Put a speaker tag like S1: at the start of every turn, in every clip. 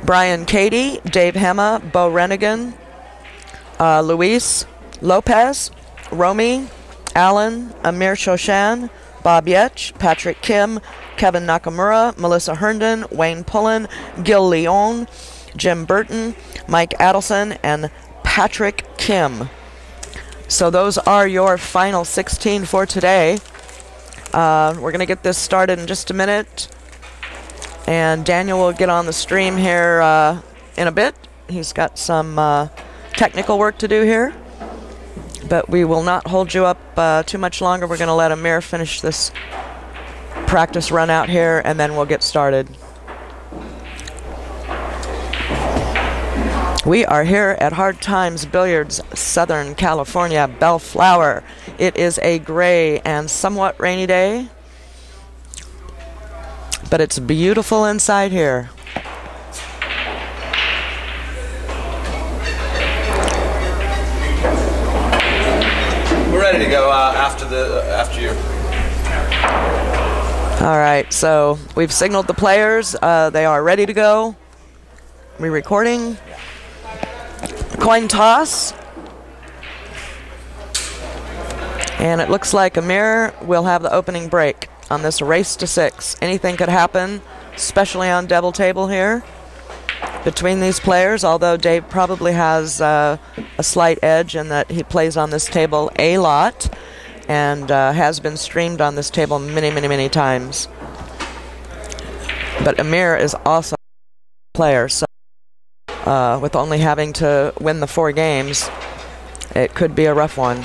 S1: Brian Cady, Dave Hemmah, Bo Renigan, Luis Lopez, Romy, Alan, Amir Shoshan, Bob Yetch, Patrick Kim, Kevin Nakamura, Melissa Herndon, Wayne Pullen, Gil Leon, Jim Burton, Mike Adelson, and Patrick Kim. So those are your final 16 for today. We're going to get this started in just a minute. And Daniel will get on the stream here in a bit. He's got some technical work to do here. But we will not hold you up too much longer. We're going to let Amir finish this practice run out here, and then we'll get started. We are here at Hard Times Billiards, Southern California, Bellflower. It is a gray and somewhat rainy day, but it's beautiful inside here.
S2: We're ready to go after you.
S1: All right, so we've signaled the players. They are ready to go. We recording? Coin toss. And it looks like Amir will have the opening break on this race to 6. Anything could happen, especially on double table here between these players, although Dave probably has a slight edge in that he plays on this table a lot and has been streamed on this table many, many, many times. But Amir is also a player, so with only having to win the 4 games, it could be a rough one.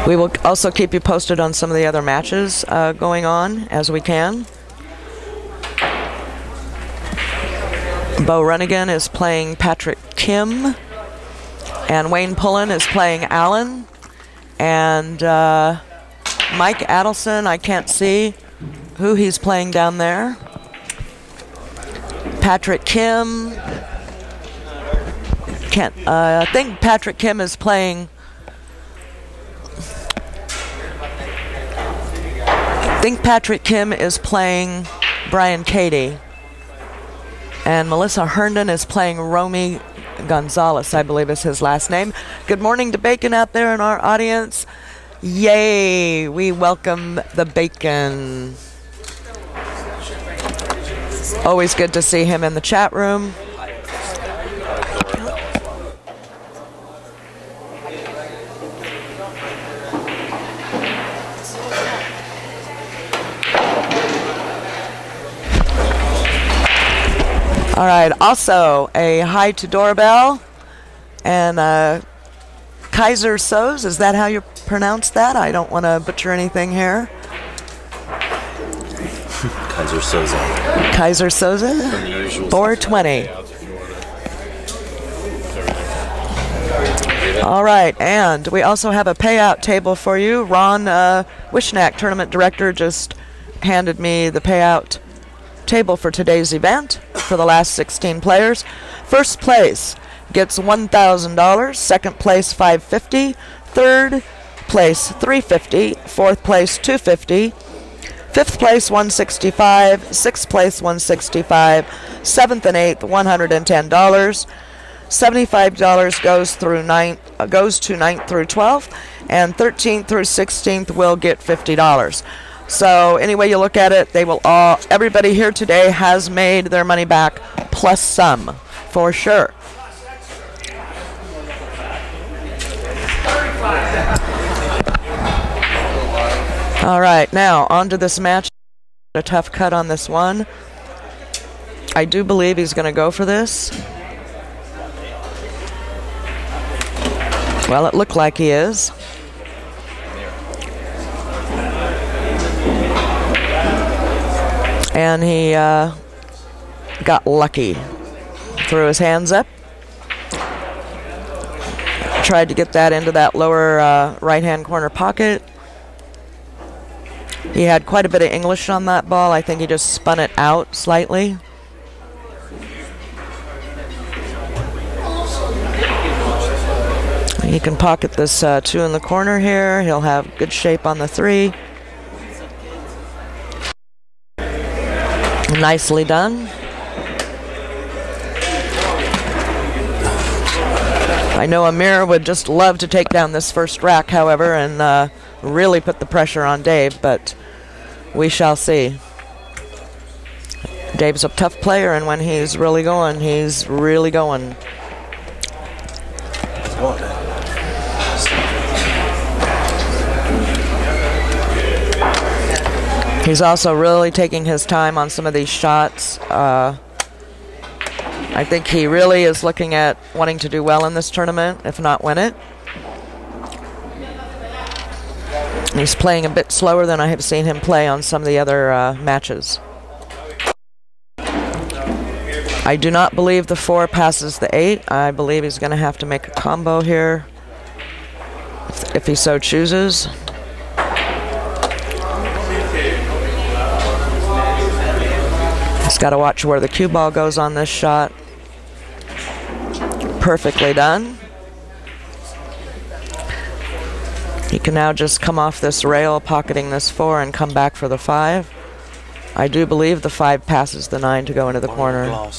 S1: We will also keep you posted on some of the other matches going on as we can. Bo Renigan is playing Patrick Kim, and Wayne Pullen is playing Alan, and Mike Adelson, I can't see who he's playing down there. Patrick Kim, I think Patrick Kim is playing, Brian Cady. And Melissa Herndon is playing Romy Gonzalez, I believe is his last name. Good morning to Bacon out there in our audience. Yay, we welcome the Bacon. Always good to see him in the chat room. All right, also a hi to Doorbell and Kaiser Soze. Is that how you pronounce that? I don't want to butcher anything here.
S3: Kaiser Soze.
S1: Kaiser Soze, 420. All right, and we also have a payout table for you. Ron Wishnack, tournament director, just handed me the payout table for today's event for the last 16 players. First place gets $1,000, second place $550, third place $350, fourth place $250, fifth place $165, sixth place $165, seventh and eighth $110, $75 goes to 9th through 12th, and 13th through 16th will get $50. So any way you look at it, everybody here today has made their money back plus some, for sure. All right, now on to this match. A tough cut on this one. I do believe he's going to go for this. Well, it looked like he is. And he got lucky. Threw his hands up. Tried to get that into that lower right-hand corner pocket. He had quite a bit of English on that ball. I think he just spun it out slightly. He can pocket this 2 in the corner here. He'll have good shape on the 3. Nicely done. I know Amir would just love to take down this first rack, however, and really put the pressure on Dave, but we shall see. Dave's a tough player, and when he's really going, he's really going. He's also really taking his time on some of these shots. I think he really is looking at wanting to do well in this tournament, if not win it. He's playing a bit slower than I have seen him play on some of the other matches. I do not believe the 4 passes the 8. I believe he's going to have to make a combo here, if he so chooses. He's got to watch where the cue ball goes on this shot. Perfectly done. He can now just come off this rail, pocketing this 4, and come back for the 5. I do believe the 5 passes the 9 to go into the corner.
S3: Yeah,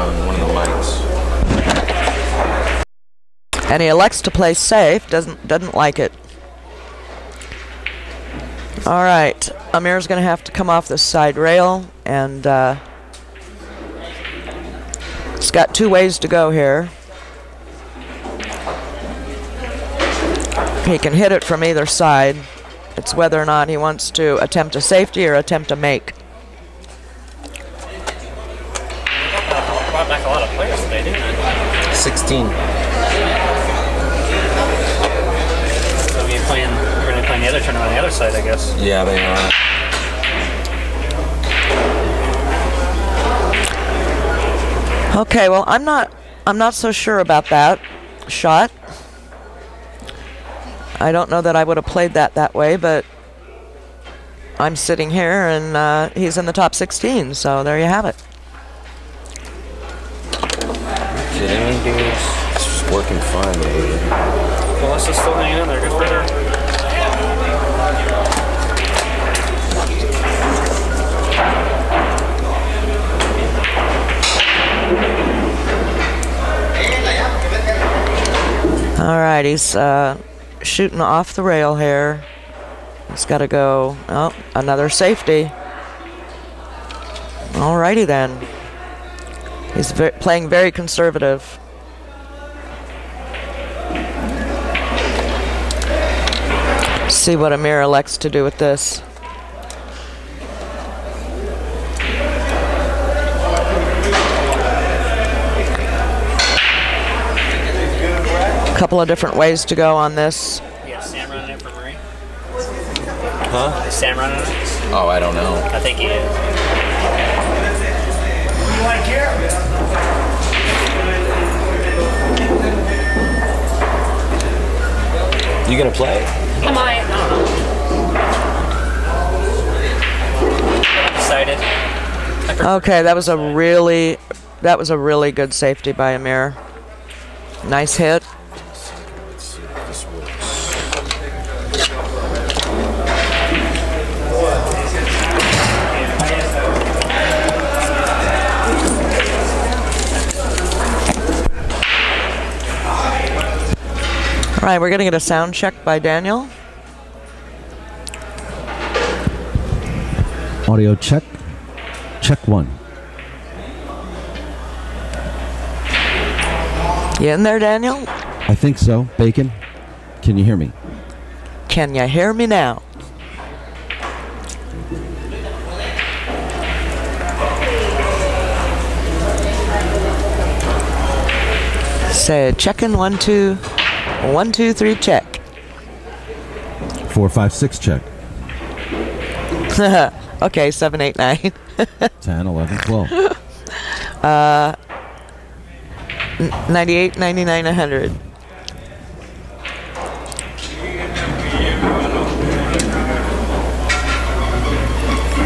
S3: on one of the mics.
S1: And he elects to play safe, doesn't like it. All right, Amir's going to have to come off this side rail, and he's got 2 ways to go here. He can hit it from either side. It's whether or not he wants to attempt a safety or attempt a make.
S4: Brought back a lot of players today, didn't it?
S3: 16.
S4: So you're going to be playing the other tournament on the other side, I guess.
S3: Yeah, they are.
S1: Okay, well, I'm not so sure about that shot. I don't know that I would have played that way, but I'm sitting here and he's in the top 16, so there you have it.
S3: Kidding me, dude? It's just working fine, baby.
S4: Melissa's still hanging in there. Good for her.
S1: All right, he's shooting off the rail here. He's got to go. Oh, another safety. All righty then. He's playing very conservative. See what Amir elects to do with this. Couple of different ways to go on this.
S4: Yeah, Sam running it for Marie.
S3: Huh?
S4: Is Sam running it?
S3: Oh, I don't know.
S4: I think he is.
S3: You gonna play?
S4: I might. I don't know. Decided.
S1: Okay, that was a really good safety by Amir. Nice hit.
S3: Let's see if this works.
S1: All right, we're going to get a sound check by Daniel.
S5: Audio check. Check 1.
S1: You in there, Daniel?
S5: I think so. Bacon, can you hear me?
S1: Can you hear me now? Say checking 1 2 1 2 3 check.
S5: 4 5 6 check.
S1: Okay, 7 8 9.
S5: 10 11 12.
S1: 98 99 100.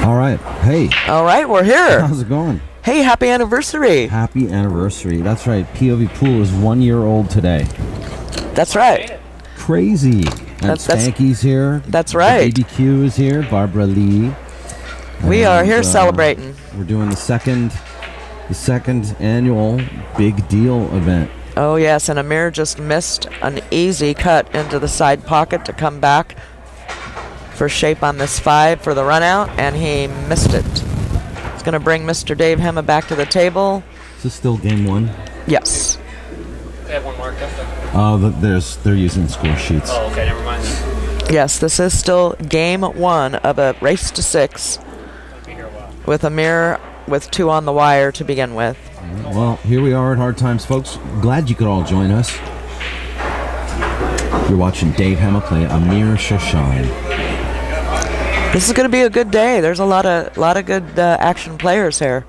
S5: All right. Hey.
S1: All right, we're here.
S5: How's it going?
S1: Hey, happy anniversary.
S5: Happy anniversary. That's right. POVPOOL is 1 year old today.
S1: That's right.
S5: crazy. And Spanky's here.
S1: That's right.
S5: BBQ is here. Barbara Lee.
S1: We are here celebrating.
S5: We're doing the second annual Big Deal event.
S1: Oh, yes, and Amir just missed an easy cut into the side pocket to come back for shape on this 5 for the run out, and he missed it. It's going to bring Mr. Dave Hemmah back to the table.
S5: Is this still game 1?
S1: Yes.
S4: They have one marked up there.
S5: They're using score sheets.
S4: Oh, okay, never mind.
S1: Yes, this is still game 1 of a race to 6 with Amir with 2 on the wire to begin with.
S5: Well, here we are at Hard Times, folks. Glad you could all join us. You're watching Dave Hemmah play Amir Shoshan.
S1: This is going to be a good day. There's a lot of good action players here.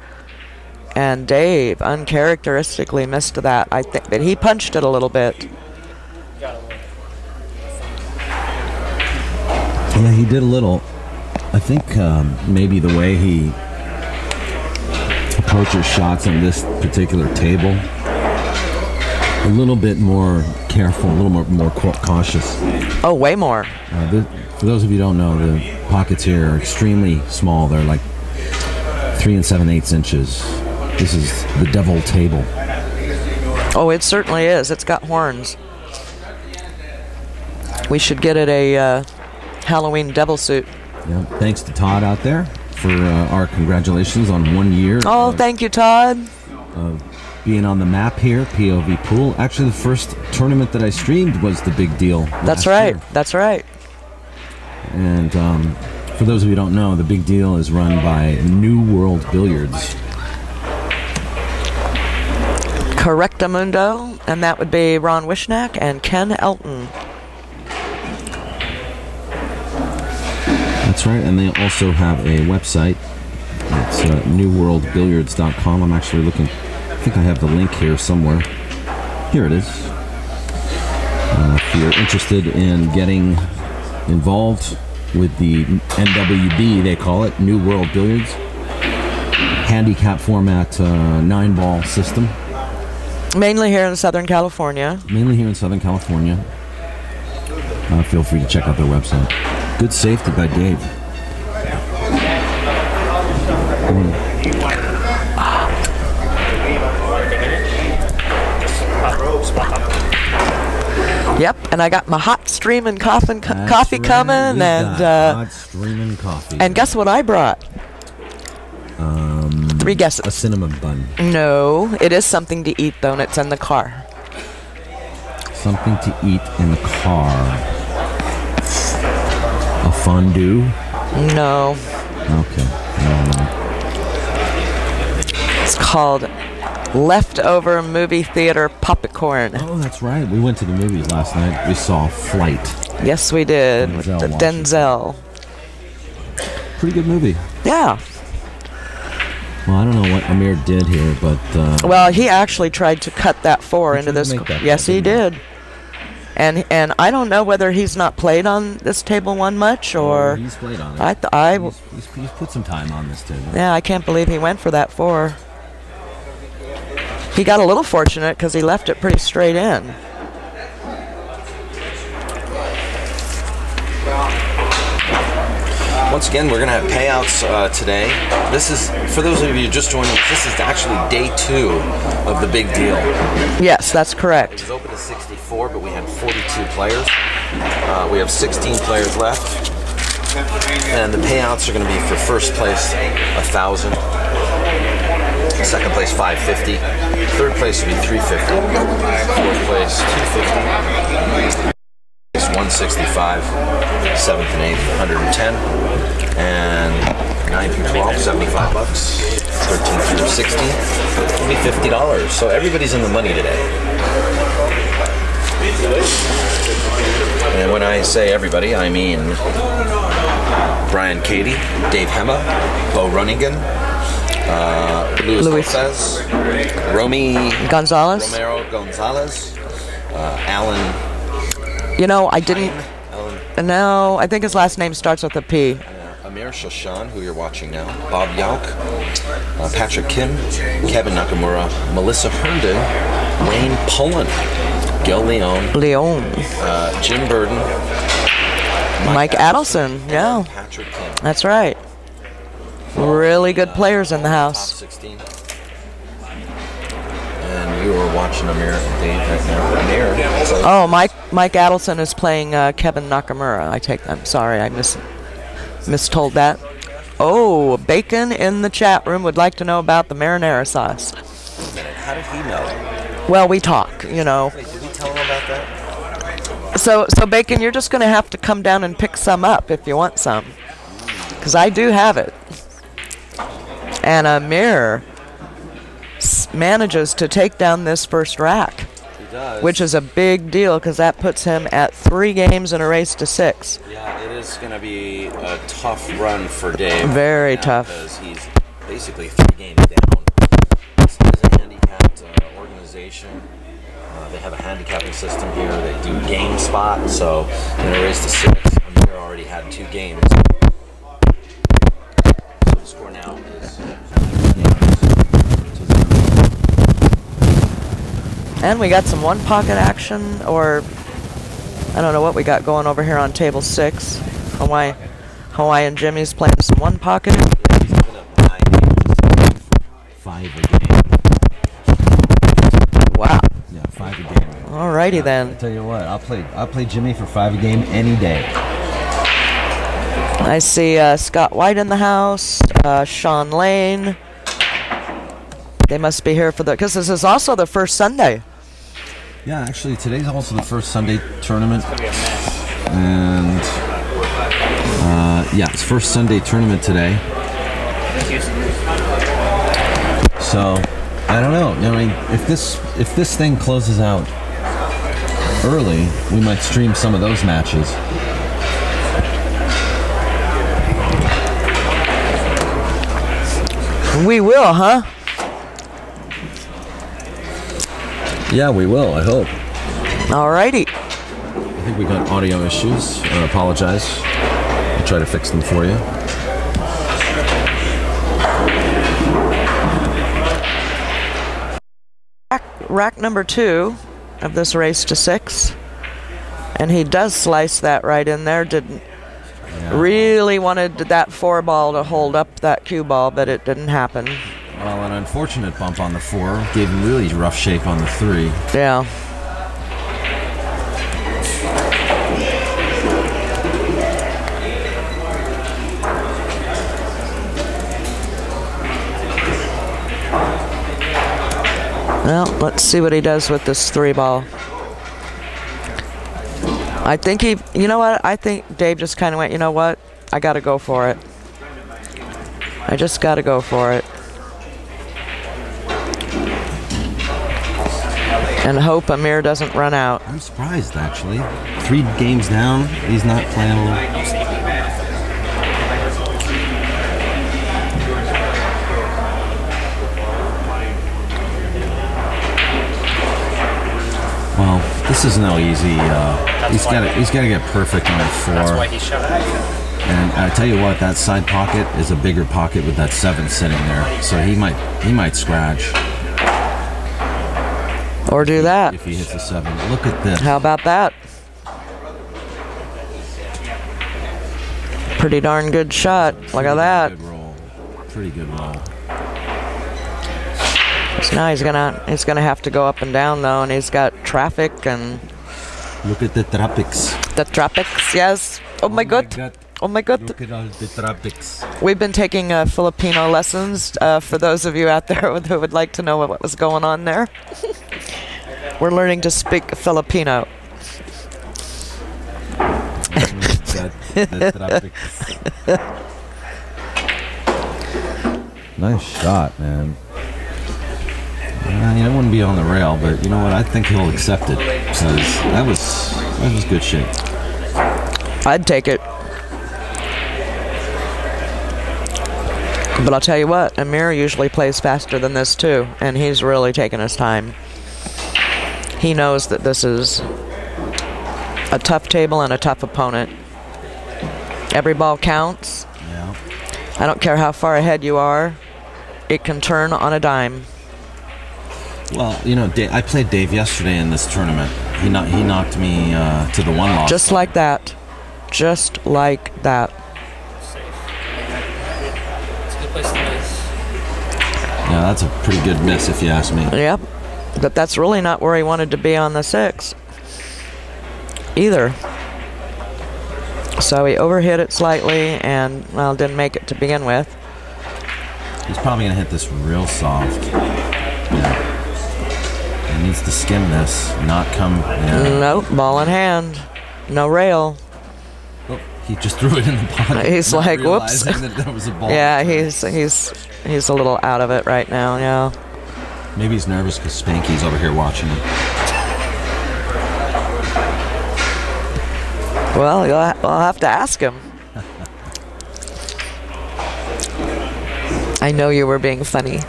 S1: And Dave uncharacteristically missed that. I think that he punched it a little bit.
S5: Yeah, he did a little. I think maybe the way he approaches shots on this particular table, a little bit more careful, a little more cautious.
S1: Oh, way more.
S5: For those of you who don't know, the pockets here are extremely small. They're like 3 7/8 inches. This is the devil table.
S1: Oh, it certainly is. It's got horns. We should get it a Halloween devil suit.
S5: Yeah, thanks to Todd out there for our congratulations on 1 year.
S1: Oh, thank you, Todd.
S5: Being on the map here, POVPOOL. Actually, the first tournament that I streamed was the Big Deal.
S1: That's right. That's right.
S5: And for those of you who don't know, the Big Deal is run by New World Billiards.
S1: Correctamundo, and that would be Ron Wishnack and Ken Elton.
S5: That's right, and they also have a website. It's newworldbilliards.com. I'm actually looking. I think I have the link here somewhere. Here it is. If you're interested in getting involved with the NWB, they call it, New World Billiards. Handicap format 9-ball system.
S1: Mainly here in Southern California.
S5: Mainly here in Southern California. Feel free to check out their website. Good safety by Dave.
S1: Yep, and I got my hot streaming coffee coming, and
S5: hot streaming coffee.
S1: And guess what I brought? 3 guesses.
S5: A cinnamon bun.
S1: No, it is something to eat though, and it's in the car.
S5: Something to eat in the car. A fondue?
S1: No.
S5: Okay. No.
S1: It's called leftover movie theater popcorn.
S5: Oh, that's right. We went to the movies last night. We saw Flight.
S1: Yes, we did. With Denzel.
S5: Pretty good movie.
S1: Yeah.
S5: Well, I don't know what Amir did here, but...
S1: well, he actually tried to cut that 4 into this... Yes, he did. And I don't know whether he's not played on this table one much, or...
S5: he's played on it. He's put some time on this table.
S1: Yeah, I can't believe he went for that 4. He got a little fortunate because he left it pretty straight in.
S3: Once again, we're going to have payouts today. This is, for those of you just joining us, this is actually day 2 of the Big Deal.
S1: Yes, that's correct.
S3: It was open to 64, but we had 42 players. We have 16 players left. And the payouts are going to be for first place, $1,000. Second place, $550. Third place will be $350. Fourth place, $250. $165, 7th and 8th, $110, and 9th through 12th, $75, 13th through 16th, it'll be $50. So everybody's in the money today. And when I say everybody, I mean Brian Cady, Dave Hemmah, Bo Runningen, Luis Lopez, Romero Gonzalez, Alan.
S1: You know, I didn't... No, I think his last name starts with a P.
S3: Amir Shoshan, who you're watching now. Bob Yauk. Patrick Kim. Kevin Nakamura. Melissa Herndon. Wayne Pullen. Gil Leon, Jim Burden,
S1: Mike Adelson, yeah.
S3: Patrick Kim.
S1: That's right. Really good players in the
S3: Top
S1: house.
S3: 16. And you were watching Amir and Dave Amir. So
S1: Oh, Mike Adelson is playing Kevin Nakamura. I'm sorry, I mistold that. Oh, Bacon in the chat room would like to know about the marinara sauce.
S3: how did he know?
S1: Well, we talk, you know.
S3: Wait, did we tell him about that?
S1: So Bacon, you're just going to have to come down and pick some up if you want some. Because I do have it. And Amir manages to take down this first rack.
S3: He does.
S1: Which is a big deal because that puts him at 3 games in a race to 6.
S3: Yeah, it is going to be a tough run for Dave.
S1: Very tough.
S3: Because he's basically 3 games down. This is a handicapped organization. They have a handicapping system here. They do game spot. So in a race to 6, Amir already had 2 games. So the score now is...
S1: And we got some one-pocket action, or I don't know what we got going over here on table 6. Hawaiian Jimmy's playing some one-pocket.
S3: Yeah, he's giving up 9 games.
S5: 5 a game.
S1: Wow.
S5: Yeah, 5 a game.
S1: Alrighty then.
S5: I tell you what, I'll play Jimmy for 5 a game any day.
S1: I see Scott White in the house, Sean Lane. They must be here for because this is also the first Sunday.
S5: Yeah, actually, today's also the first Sunday tournament. And, yeah, it's first Sunday tournament today. So, I don't know. I mean, if this thing closes out early, we might stream some of those matches.
S1: We will, huh?
S5: Yeah, we will, I hope.
S1: Alrighty.
S5: I think we got audio issues. I apologize. I'll try to fix them for you.
S1: Rack number 2 of this race to 6. And he does slice that right in there. Didn't really wanted that 4 ball to hold up that cue ball, but it didn't happen.
S5: Well, an unfortunate bump on the 4 gave him really rough shape on the 3.
S1: Yeah. Well, let's see what he does with this 3 ball. I think you know what? I think Dave just kind of went, you know what? I got to go for it. I just got to go for it. And hope Amir doesn't run out.
S5: I'm surprised, actually. 3 games down, he's not playable. Well, this is no easy. He's got to get perfect on the 4.
S4: That's why he shut it.
S5: And I tell you what, that side pocket is a bigger pocket with that 7 sitting there, so he might scratch.
S1: Or do that.
S5: If he hits a 7. Look at this.
S1: How about that? Pretty darn good shot. Look at that.
S5: Good roll. Pretty good roll.
S1: So now he's gonna have to go up and down though, and he's got traffic and
S5: Look at the tropics.
S1: the tropics. Yes. Oh my god. Oh my god.
S5: Look at all the tropics.
S1: We've been taking Filipino lessons for those of you out there who would like to know what was going on there. We're learning to speak Filipino.
S5: The tropics. Nice shot, man. It wouldn't be on the rail, but you know what? I think he'll accept it because that was good shit.
S1: I'd take it. But I'll tell you what, Amir usually plays faster than this too, and he's really taking his time. He knows that this is a tough table and a tough opponent. Every ball counts.
S5: Yeah.
S1: I don't care how far ahead you are, it can turn on a dime.
S5: Well, you know, I played Dave yesterday in this tournament. He knocked me to the one loss.
S1: Just like that. Just like that.
S4: It's a good place to miss.
S5: Yeah, that's a pretty good miss if you ask me.
S1: Yep. But that's really not where he wanted to be on the 6 either. So he overhit it slightly and, well, didn't make it to begin with.
S5: He's probably going to hit this real soft. Yeah. He needs to skim this, not come. Yeah.
S1: Nope, ball in hand. No rail.
S5: Oh, he just threw it in the pot.
S1: He's like, whoops.
S5: That was a ball.
S1: Yeah, he's a little out of it right now, yeah.
S5: Maybe he's nervous because Spanky's over here watching him.
S1: Well, I'll have to ask him. I know you were being funny.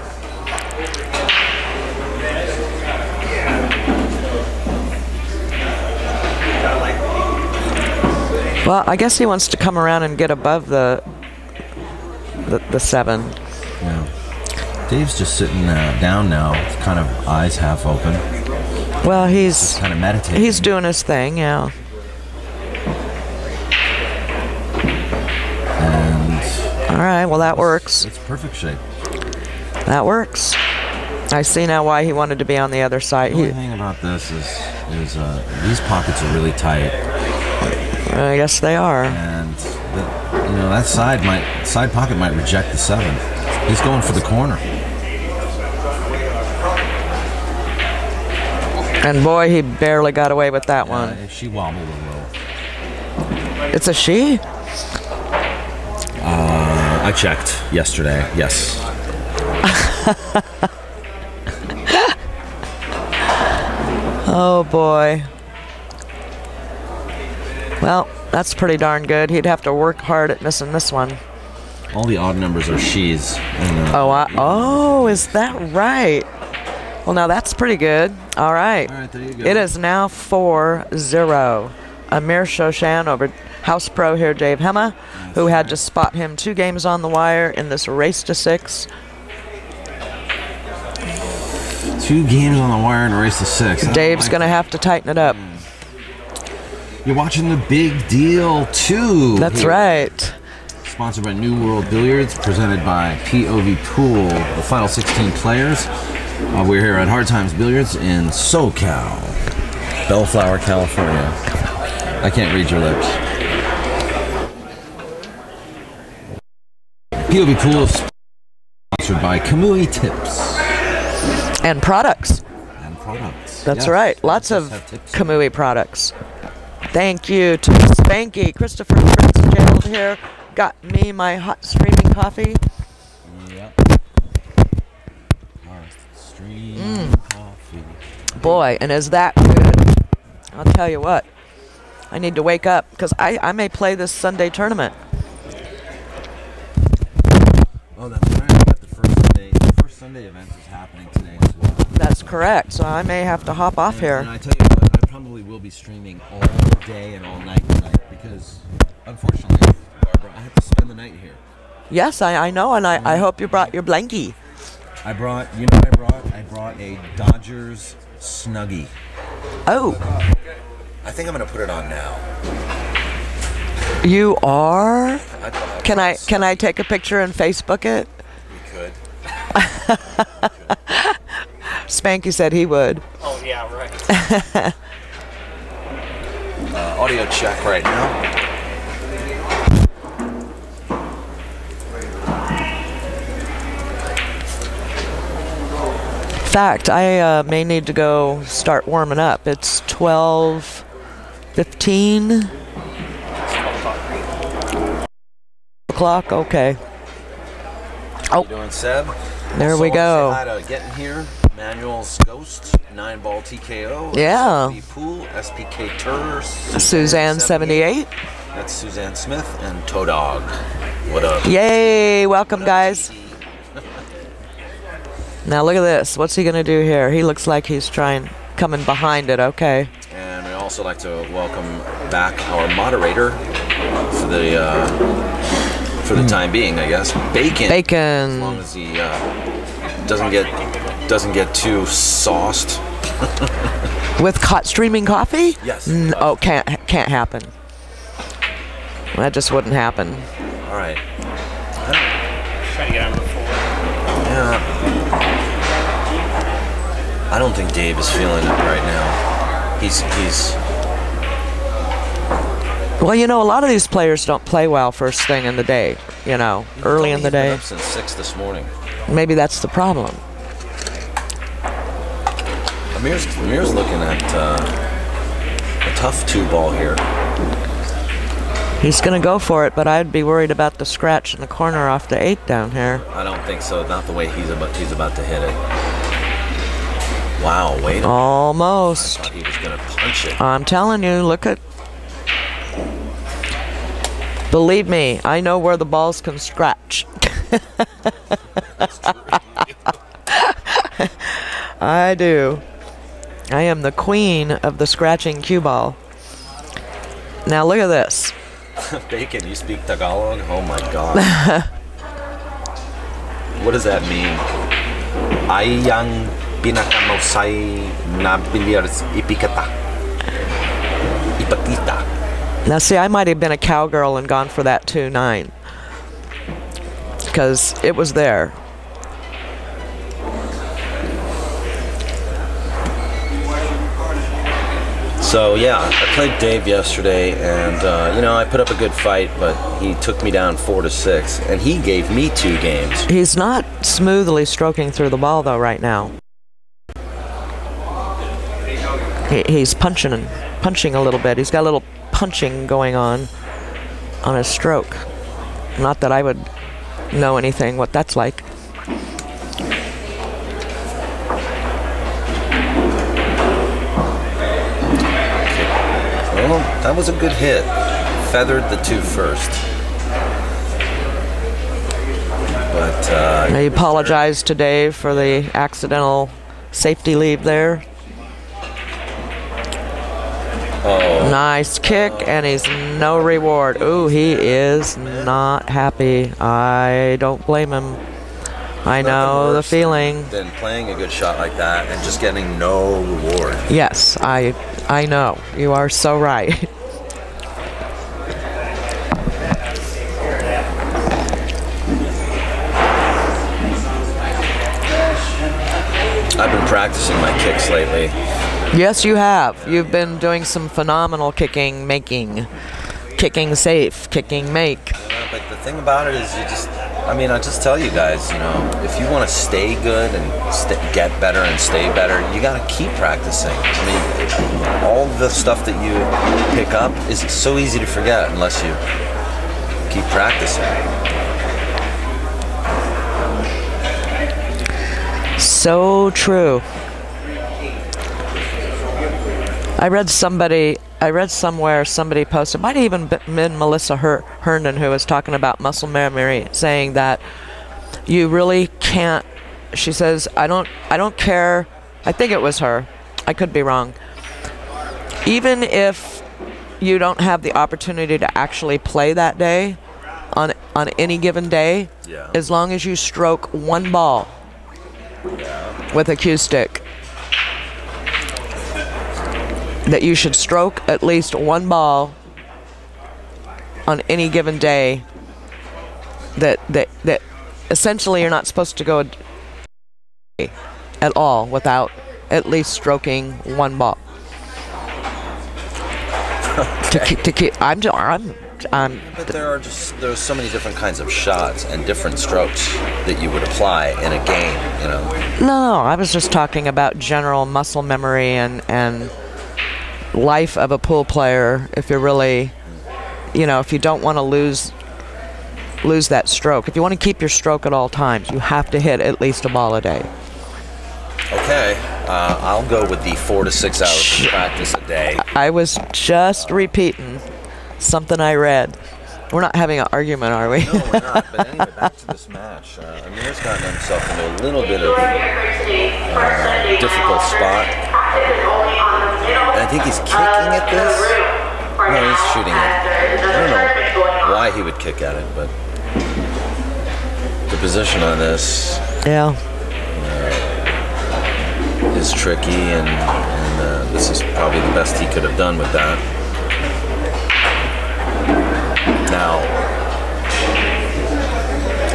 S1: Well, I guess he wants to come around and get above the 7.
S5: Yeah. Dave's just sitting down now, kind of eyes half open.
S1: Well, he's
S5: just kind of meditating.
S1: He's doing his thing, yeah.
S5: And
S1: all right, well that works.
S5: It's perfect shape.
S1: That works. I see now why he wanted to be on the other side.
S5: The only thing about this is these pockets are really tight.
S1: Yes, they are.
S5: And that side pocket might reject the 7. He's going for the corner.
S1: And boy, he barely got away with that one.
S5: She wobbled a little.
S1: It's a she?
S5: I checked yesterday. Yes.
S1: Oh boy. Well, that's pretty darn good. He'd have to work hard at missing this one.
S5: All the odd numbers are she's.
S1: Is that right? Well, now that's pretty good. All right.
S5: All right, there you go.
S1: It is now 4-0. Amir Shoshan over House Pro here, Dave Hemmah, who had to spot him 2 games on the wire in this race to 6.
S5: 2 games on the wire in a race to 6.
S1: Dave's going to have to tighten it up.
S5: You're watching the Big Deal 2.
S1: That's right.
S5: Sponsored by New World Billiards, presented by POVPOOL, the final 16 players. We're here at Hard Times Billiards in SoCal, Bellflower, California. I can't read your lips. POVPOOL is sponsored by Kamui Tips.
S1: And products. That's
S5: yes.
S1: right. Lots of Kamui products. Thank you to Spanky. Christopher Fitzgerald here got me my hot streaming coffee.
S5: Yep. Hot streaming coffee.
S1: Boy, and is that good? I'll tell you what. I need to wake up because I may play this Sunday tournament.
S5: Oh, that's right. We got the first Sunday event is happening today as well.
S1: That's correct. So I may have to hop off here.
S5: And I tell you what, I probably will be streaming all day and all night tonight because, unfortunately, Barbara, I have to spend the night here.
S1: Yes, I know, and I hope you brought your blankie.
S5: I brought, you know what I brought? I brought a Dodgers Snuggie.
S1: Oh.
S3: I think I'm going to put it on now.
S1: You are? Can I take a picture and Facebook it?
S3: You could.
S1: Spanky said he would.
S4: Oh, yeah, right.
S3: Audio check right now.
S1: In fact, I may need to go start warming up. It's 12:15. o'clock. Okay.
S3: How you doing, Seb?
S1: There we go.
S3: Say hi to Getting Here, Manuel's Ghost, 9-Ball TKO.
S1: Yeah.
S3: Pool, SPK Tur,
S1: Suzanne 78.
S3: That's Suzanne Smith and Toe Dog. What up?
S1: Yay! Welcome, guys. Now look at this. What's he gonna do here? He looks like he's coming behind it. Okay.
S3: And we also like to welcome back our moderator for the time being, I guess. Bacon.
S1: Bacon.
S3: As long as he doesn't get doesn't get too sauced.
S1: With streaming coffee?
S3: Yes.
S1: Oh, can't happen. That just wouldn't happen.
S3: All right.
S4: Trying to get on the 4.
S3: Yeah. I don't think Dave is feeling it right now. He's.
S1: Well, you know, a lot of these players don't play well first thing in the day. You know, early in the day.
S3: He's been up since 6 this morning.
S1: Maybe that's the problem.
S3: Amir's looking at a tough 2-ball here.
S1: He's going to go for it, but I'd be worried about the scratch in the corner off the 8 down here.
S3: I don't think so. Not the way he's about to hit it. Wow, wait.
S1: Almost.
S3: I thought he was going to punch it.
S1: I'm telling you, look at. Believe me, I know where the balls can scratch. I do. I am the queen of the scratching cue ball. Now look at this.
S3: Bacon, you speak Tagalog? Oh my God. What does that mean? Ayang pinakamusay na billiards ipikata. Ipakita.
S1: Now see, I might have been a cowgirl and gone for that 2-9. Because it was there.
S3: So yeah, I played Dave yesterday, and you know, I put up a good fight, but he took me down 4-6, and he gave me 2 games.
S1: He's not smoothly stroking through the ball though right now. He's punching a little bit. He's got a little punching going on his stroke. Not that I would know anything what that's like.
S3: Well, that was a good hit. Feathered the 2 first. But
S1: I apologize to Dave for the accidental safety leave there.
S3: oh,
S1: Nice kick, and he's no reward. Ooh, he is not happy. I don't blame him. I know the feeling.
S3: Than playing a good shot like that and just getting no reward.
S1: Yes, I know. You are so right.
S3: I've been practicing my kicks lately.
S1: Yes, you have. You've been doing some phenomenal kicking, kicking safe, kicking make.
S3: Yeah, but the thing about it is I just tell you guys, you know, if you want to stay good and get better and stay better, you got to keep practicing. I mean, all the stuff that you pick up is so easy to forget unless you keep practicing.
S1: So true. I read somewhere somebody posted, might have even been Melissa Herndon, who was talking about muscle memory, saying that you really can't. She says, I don't care. I think it was her. I could be wrong. Even if you don't have the opportunity to actually play that day, on any given day,
S3: Yeah.
S1: as long as you stroke one ball with a cue stick, that you should stroke at least one ball on any given day, that essentially you're not supposed to go at all without at least stroking one ball.
S3: Okay.
S1: To keep, I'm
S3: But there's so many different kinds of shots and different strokes that you would apply in a game, you know.
S1: No, I was just talking about general muscle memory and life of a pool player. If you're really, you know, if you don't want to lose that stroke, if you want to keep your stroke at all times, you have to hit at least a ball a day.
S3: Okay, I'll go with the 4 to 6 hours of practice a day.
S1: I was just repeating something I read. We're not having an argument, are we?
S3: No, we're not. But anyway, back to this match. Amir's gotten himself into a little bit of a difficult spot. And I think he's kicking at this. No, he's shooting it. I don't know why he would kick at it, but the position on this.
S1: Yeah.
S3: is tricky, and this is probably the best he could have done with that. Now,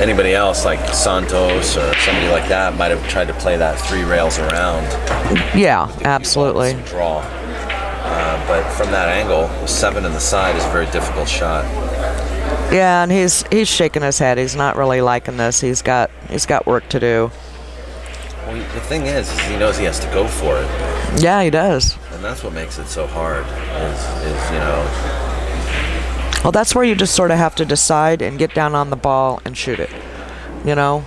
S3: anybody else like Santos or somebody like that might have tried to play that 3 rails around.
S1: Yeah, absolutely.
S3: Draw. But from that angle, 7 in the side is a very difficult shot.
S1: Yeah, and he's shaking his head. He's not really liking this. He's got work to do.
S3: Well, the thing is he knows he has to go for it.
S1: Yeah, he does.
S3: And that's what makes it so hard. Is you know.
S1: Well, that's where you just sort of have to decide and get down on the ball and shoot it. You know.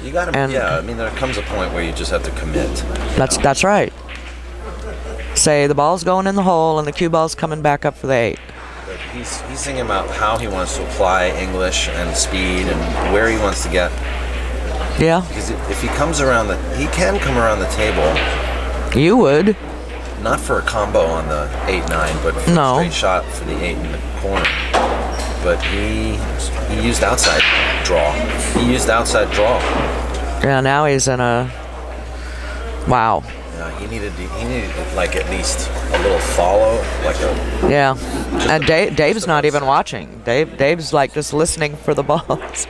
S3: You got to. Yeah, I mean, there comes a point where you just have to commit.
S1: That's right. Say the ball's going in the hole and the cue ball's coming back up for the 8.
S3: But he's thinking about how he wants to apply English and speed and where he wants to get.
S1: Yeah.
S3: Because if he comes around he can come around the table.
S1: You would.
S3: Not for a combo on the 8-9, but for a straight shot for the 8 in the corner. But he used outside draw.
S1: Yeah. Now he's in a. Wow.
S3: He needed like at least a little follow, like a.
S1: Yeah, and Dave's not even watching. Dave's like just listening for the balls.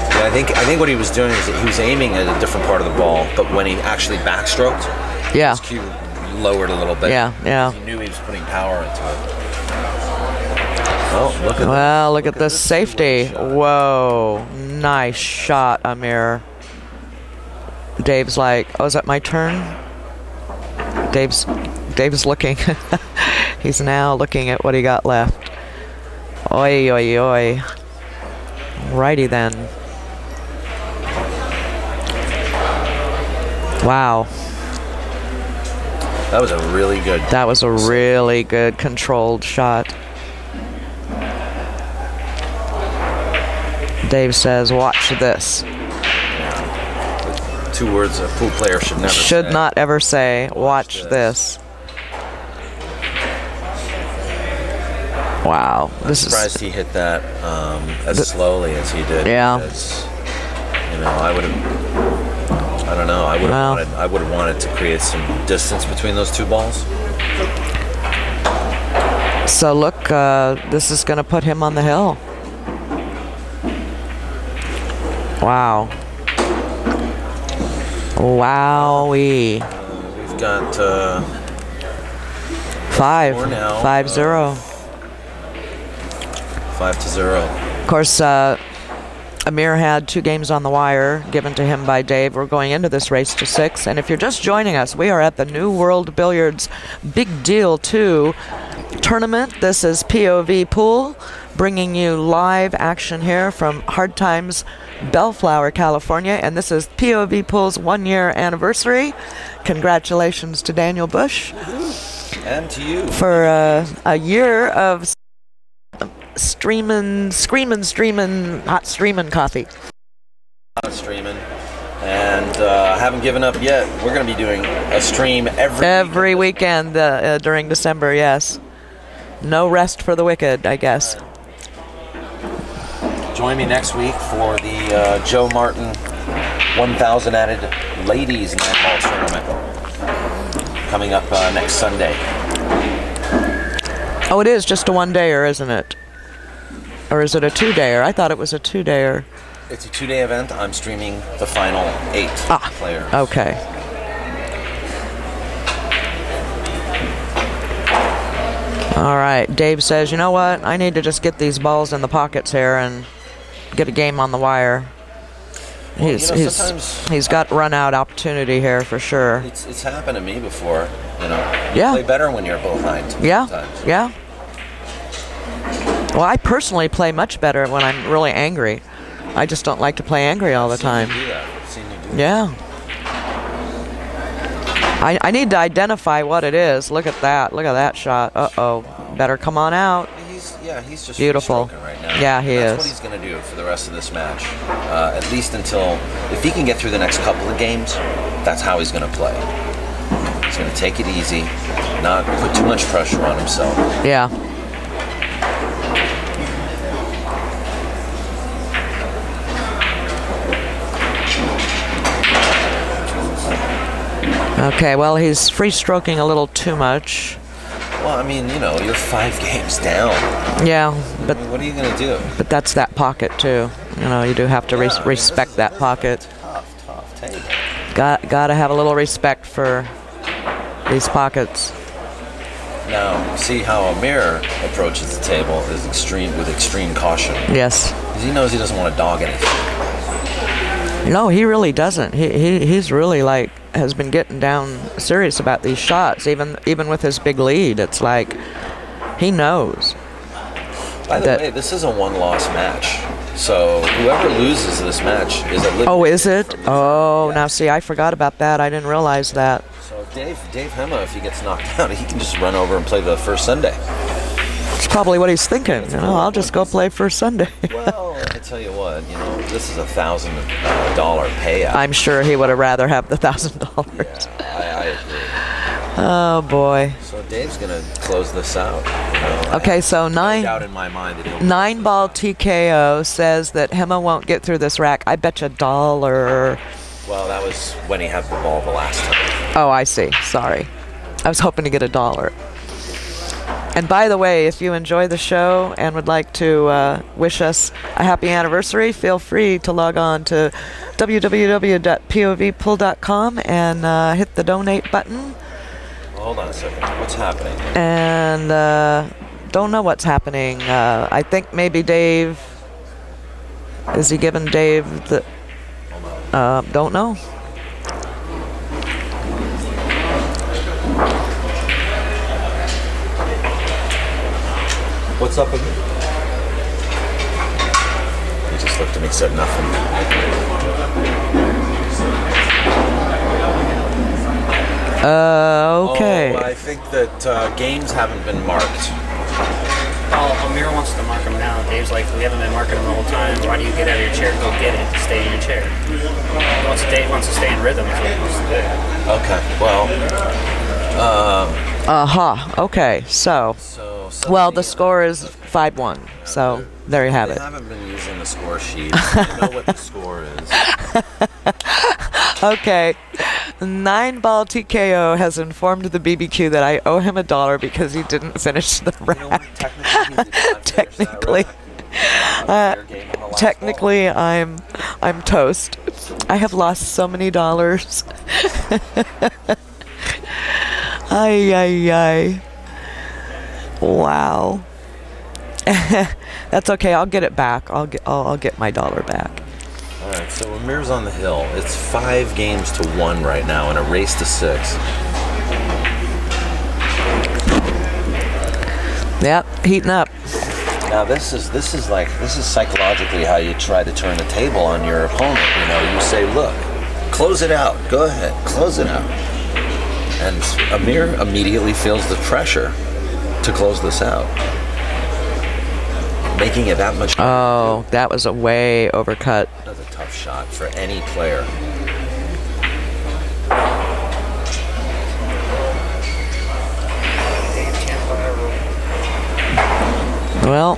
S3: Yeah, I think what he was doing is he was aiming at a different part of the ball, but when he actually backstroked, his cue lowered a little bit.
S1: Yeah.
S3: He knew he was putting power into it. Oh,
S1: look at this safety. Whoa, nice shot, Amir. Dave's like, oh, is that my turn? Dave's looking. He's now looking at what he got left. Oi, oi, oi. Righty then. Wow.
S3: That was a really good
S1: controlled shot. Dave says, watch this.
S3: Yeah. 2 words a pool player should never say.
S1: Not ever say, watch this. Wow.
S3: I'm surprised he hit that as slowly as he did.
S1: Yeah.
S3: Because, you know, I would have wanted to create some distance between those 2 balls.
S1: So look, this is going to put him on the hill. Wow. Wowee.
S3: We've got
S1: 5-0.
S3: 5-0.
S1: Of course, Amir had 2 games on the wire given to him by Dave. We're going into this race to 6. And if you're just joining us, we are at the New World Billiards Big Deal 2 tournament. This is POVPOOL, bringing you live action here from Hard Times, Bellflower, California. And this is POVPOOL's 1-year anniversary. Congratulations to Daniel Busch.
S3: And to you.
S1: For a year of screaming hot streaming coffee.
S3: Hot streaming, and haven't given up yet. We're going to be doing a stream every
S1: weekend during December. Yes, no rest for the wicked, I guess.
S3: Join me next week for the Joe Martin 1,000 added ladies netball tournament coming up next Sunday.
S1: Oh, it is just a 1-dayer, isn't it? Or is it a 2-dayer? I thought it was a 2-dayer.
S3: It's a 2-day event. I'm streaming the final 8 players.
S1: Okay. All right. Dave says, you know what? I need to just get these balls in the pockets here and get a game on the wire.
S3: Well,
S1: he's got run-out opportunity here for sure.
S3: It's happened to me before. You know.
S1: Yeah.
S3: You play better when you're behind.
S1: Yeah.
S3: Sometimes.
S1: Yeah. Well, I personally play much better when I'm really angry. I just don't like to play angry all the time.
S3: I've seen you do that.
S1: Yeah. I need to identify what it is. Look at that. Look at that shot. Uh-oh. Wow. Better come on out.
S3: He's just
S1: beautiful
S3: right now.
S1: Yeah, he
S3: That's
S1: is.
S3: What he's going to do for the rest of this match. At least until, if he can get through the next couple of games, that's how he's going to play. He's going to take it easy, not put too much pressure on himself.
S1: Yeah. Okay, well, he's free stroking a little too much.
S3: Well, I mean, you know, you're 5 games down.
S1: Yeah, but
S3: I mean, what are you going to do?
S1: But that's that pocket too. You know, you do have to respect that pocket.
S3: Tough table.
S1: Got to have a little respect for these pockets.
S3: Now, see how Amir approaches the table is with extreme caution.
S1: Yes.
S3: Because he knows he doesn't want to dog anything.
S1: No, he really doesn't. He's really like has been getting down serious about these shots, even with his big lead. It's like he knows.
S3: By the way, this is a 1-loss match. So whoever loses this match is eliminated.
S1: Oh, is it? Oh, now see, I forgot about that. I didn't realize that.
S3: So Dave Hemmah, if he gets knocked out, he can just run over and play the first Sunday.
S1: That's probably what he's thinking. You know, I'll just go play first Sunday.
S3: Well, I tell you what, you know, this is $1,000 payout.
S1: I'm sure he would have rather have the $1,000.
S3: Yeah, I agree.
S1: Oh boy.
S3: So Dave's gonna close this out. You know,
S1: Okay, so
S3: no doubt in my mind that he'll
S1: 9-ball TKO says that Hemmah won't get through this rack. I bet you $1.
S3: Well, that was when he had the ball the last time.
S1: Oh, I see. Sorry. I was hoping to get $1. And by the way, if you enjoy the show and would like to wish us a happy anniversary, feel free to log on to www.povpool.com and hit the donate button.
S3: Well, hold on a second. What's happening?
S1: And don't know what's happening. I think maybe Dave... Is he giving Dave the... don't know.
S3: What's up with me? He just looked at me and said nothing.
S1: Okay.
S3: Oh, I think that games haven't been marked.
S4: Well, Amir wants to mark him now. Dave's like, we haven't been marking him the whole time. Why do you get out of your chair? Go get it. Stay in your chair. Dave wants to stay in rhythm. Is what he wants to do.
S3: Okay, well...
S1: Okay, so well, the score is 5-1. So there you have it.
S3: I haven't been using the score sheet. I know what the score is.
S1: Okay, 9-ball TKO has informed the BBQ that I owe him $1 because he didn't finish the rack. Technically, I'm toast. I have lost so many dollars. Ay. Wow. That's okay. I'll get it back. I'll get my $1 back.
S3: All right. So Amir's on the hill. It's 5 games to 1 right now in a race to 6.
S1: Yep, heating up.
S3: Now this is psychologically how you try to turn the table on your opponent. You know, you say, look, close it out. Go ahead, close it out. And Amir immediately feels the pressure to close this out, making it that much.
S1: Oh, that was a way overcut.
S3: That's a tough shot for any player.
S1: Well,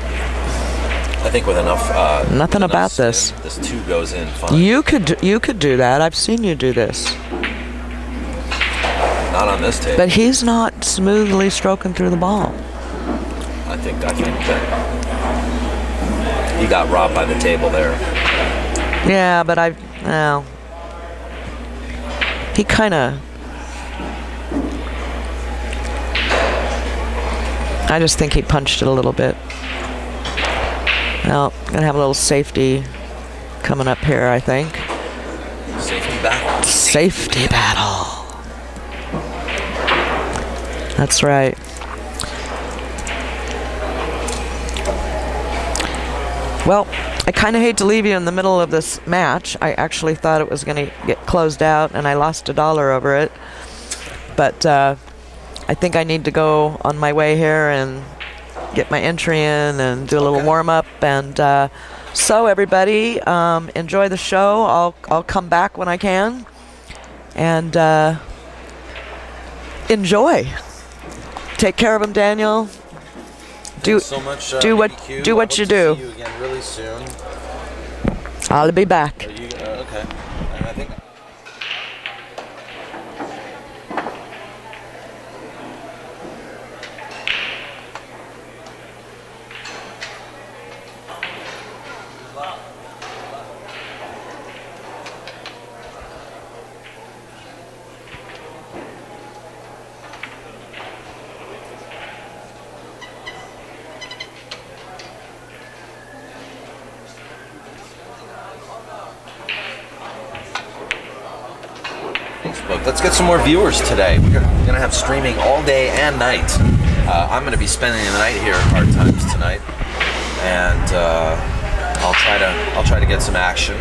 S3: I think with enough
S1: nothing
S3: with
S1: about
S3: spin,
S1: this.
S3: This 2 goes in fine.
S1: You could do that. I've seen you do this.
S3: Not on this table.
S1: But he's not smoothly stroking through the ball.
S3: I think that he got robbed by the table there.
S1: Yeah, but he kind of. I just think he punched it a little bit. Well, gonna have a little safety coming up here, I think.
S3: Safety battle.
S1: Safety battle. That's right. Well, I kind of hate to leave you in the middle of this match. I actually thought it was going to get closed out, and I lost $1 over it. But I think I need to go on my way here and get my entry in and do a little warm-up. And so, everybody, enjoy the show. I'll come back when I can. And enjoy. Take care of him, Daniel. Do what you do.
S3: See you again really soon.
S1: I'll be back.
S3: Okay. And I think Facebook. Let's get some more viewers today. We're gonna have streaming all day and night. I'm gonna be spending the night here at Hard Times tonight, and I'll try to get some action,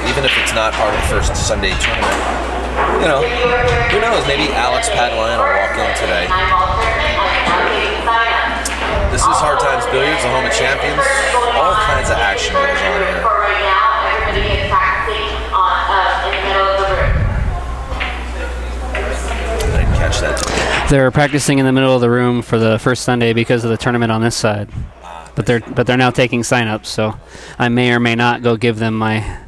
S3: even if it's not part of the first Sunday tournament. You know, who knows? Maybe Alex Padline will walk in today. This is Hard Times Billiards, the home of champions. All kinds of action goes on here. I didn't catch that.
S4: They're practicing in the middle of the room for the first Sunday because of the tournament on this side. But they're now taking sign-ups, so I may or may not go give them my.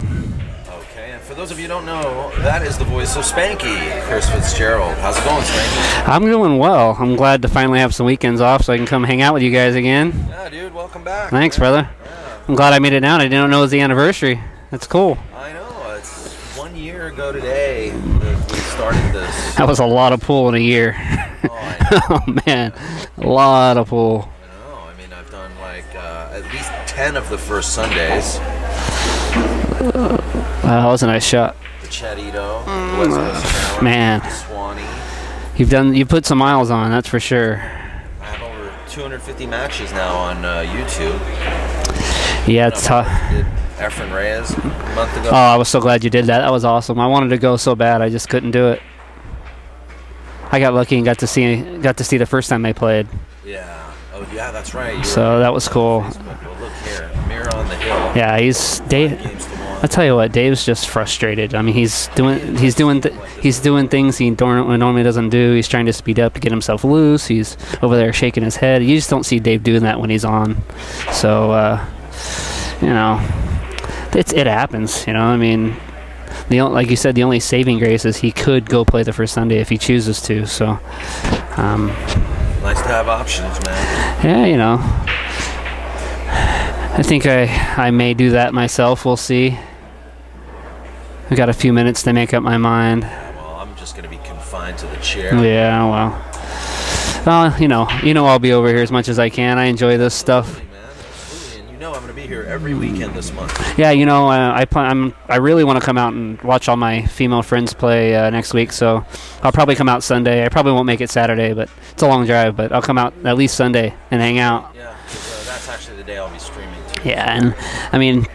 S3: Okay, and for those of you who don't know, that is the voice of Spanky, Chris Fitzgerald. How's it going, Spanky?
S4: I'm doing well. I'm glad to finally have some weekends off so I can come hang out with you guys again.
S3: Yeah, dude, welcome back.
S4: Thanks,
S3: man.
S4: brother.
S3: Yeah.
S4: I'm glad I made it down. I didn't know it was the anniversary. That's cool.
S3: I know. It's 1 year ago today that we started this.
S4: That was a lot of pool in a year.
S3: Oh, I know.
S4: Oh, man. A lot of pool.
S3: I've done like at least 10 of the first Sundays.
S4: Wow, that was a nice shot.
S3: The Chatito, the West Coast Challenge,
S4: Man.
S3: the Swanee.
S4: You put some miles on, that's for sure.
S3: I have over 250 matches now on YouTube.
S4: Yeah, it's tough.
S3: Did Efren Reyes a month ago.
S4: Oh, I was so glad you did that. That was awesome. I wanted to go so bad, I just couldn't do it. I got lucky and got to see the first time they played.
S3: Yeah. Oh, yeah, that's right.
S4: So that was cool.
S3: Well, look here, Amir on the hill.
S4: Yeah, he's Dave. I tell you what, Dave's just frustrated. I mean, he's doing things he normally doesn't do. He's trying to speed up to get himself loose. He's over there shaking his head. You just don't see Dave doing that when he's on. So, you know, it happens. You know, I mean, like you said, the only saving grace is he could go play the first Sunday if he chooses to. So.
S3: Nice to have options, man.
S4: Yeah, you know. I think I may do that myself. We'll see. I got a few minutes to make up my mind.
S3: Yeah, well, I'm just going to be confined to the chair.
S4: Yeah, well, you know, I'll be over here as much as I can. I enjoy this stuff.
S3: Absolutely, man. Absolutely. And you know I'm going to be here every weekend this month.
S4: Yeah, you know, I really want to come out and watch all my female friends play next week, so I'll probably come out Sunday. I probably won't make it Saturday, but it's a long drive, but I'll come out at least Sunday and hang out.
S3: Yeah, that's actually the day I'll be streaming too.
S4: Yeah, and I mean,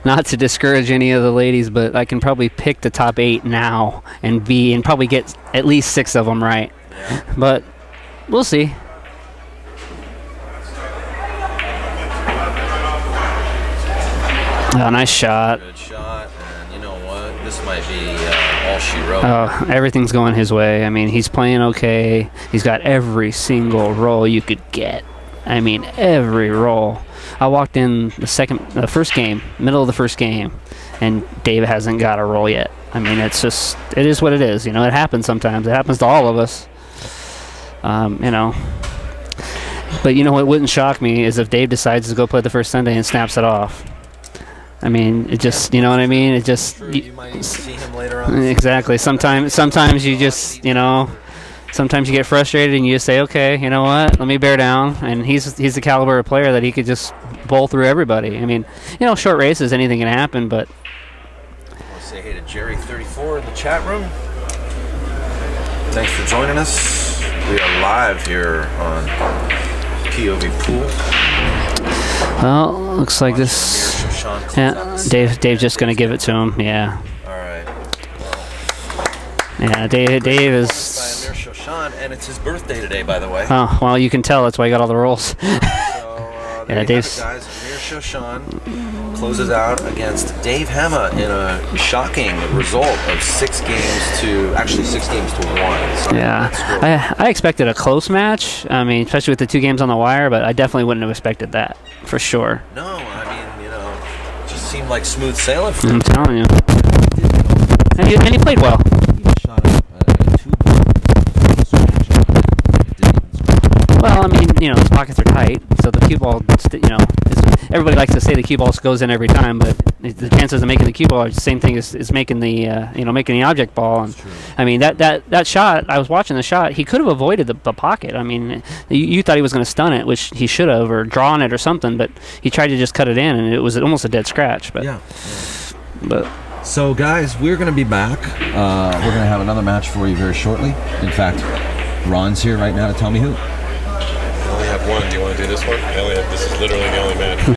S4: not to discourage any of the ladies, but I can probably pick the top 8 now and probably get at least 6 of them right. Yeah. But we'll see. Oh, nice shot.
S3: Good shot, and you know what? This might be all she wrote.
S4: Oh, everything's going his way. I mean, he's playing okay. He's got every single roll you could get. I mean, every roll. I walked in the first game, middle of the first game, and Dave hasn't got a roll yet. I mean, it is what it is. You know, it happens sometimes. It happens to all of us. You know. But you know what wouldn't shock me is if Dave decides to go play the first Sunday and snaps it off. I mean, it just, you know what I mean? It just...
S3: You might even see him later on.
S4: Exactly. Sometimes you just, you know... Sometimes you get frustrated and you just say, okay, you know what, let me bear down. And he's the caliber of player that he could just bowl through everybody. I mean, you know, short races, anything can happen, but...
S3: I want to say hey to Jerry34 in the chat room. Thanks for joining us. We are live here on POVPOOL.
S4: Well, looks like this... Yeah, Dave's just going to give it to him, yeah.
S3: All right.
S4: Yeah, Dave is...
S3: By Amir Shoshan, and it's his birthday today, by the way.
S4: Oh, well, you can tell. That's why he got all the rolls.
S3: Yeah, Dave's... Guys, Amir Shoshan closes out against Dave Hemmah in a shocking result of 6 games to 1. So
S4: yeah, I expected a close match. I mean, especially with the 2 games on the wire, but I definitely wouldn't have expected that, for sure.
S3: No, I mean, you know, it just seemed like smooth sailing for
S4: I'm telling you. And he played well. Well, I mean, you know, his pockets are tight, so the cue ball, you know, everybody likes to say the cue ball goes in every time, but the chances of making the cue ball are the same thing as making the, you know, making the object ball. And I mean, that shot, I was watching the shot, he could have avoided the pocket. I mean, you thought he was going to stun it, which he should have, or drawn it or something, but he tried to just cut it in, and it was almost a dead scratch. But,
S3: yeah.
S4: But
S5: So, guys, we're going to be back. We're going to have another match for you very shortly. In fact, Ron's here right now to tell me who.
S6: I only have one. Do you want to do this one? This is literally the only match.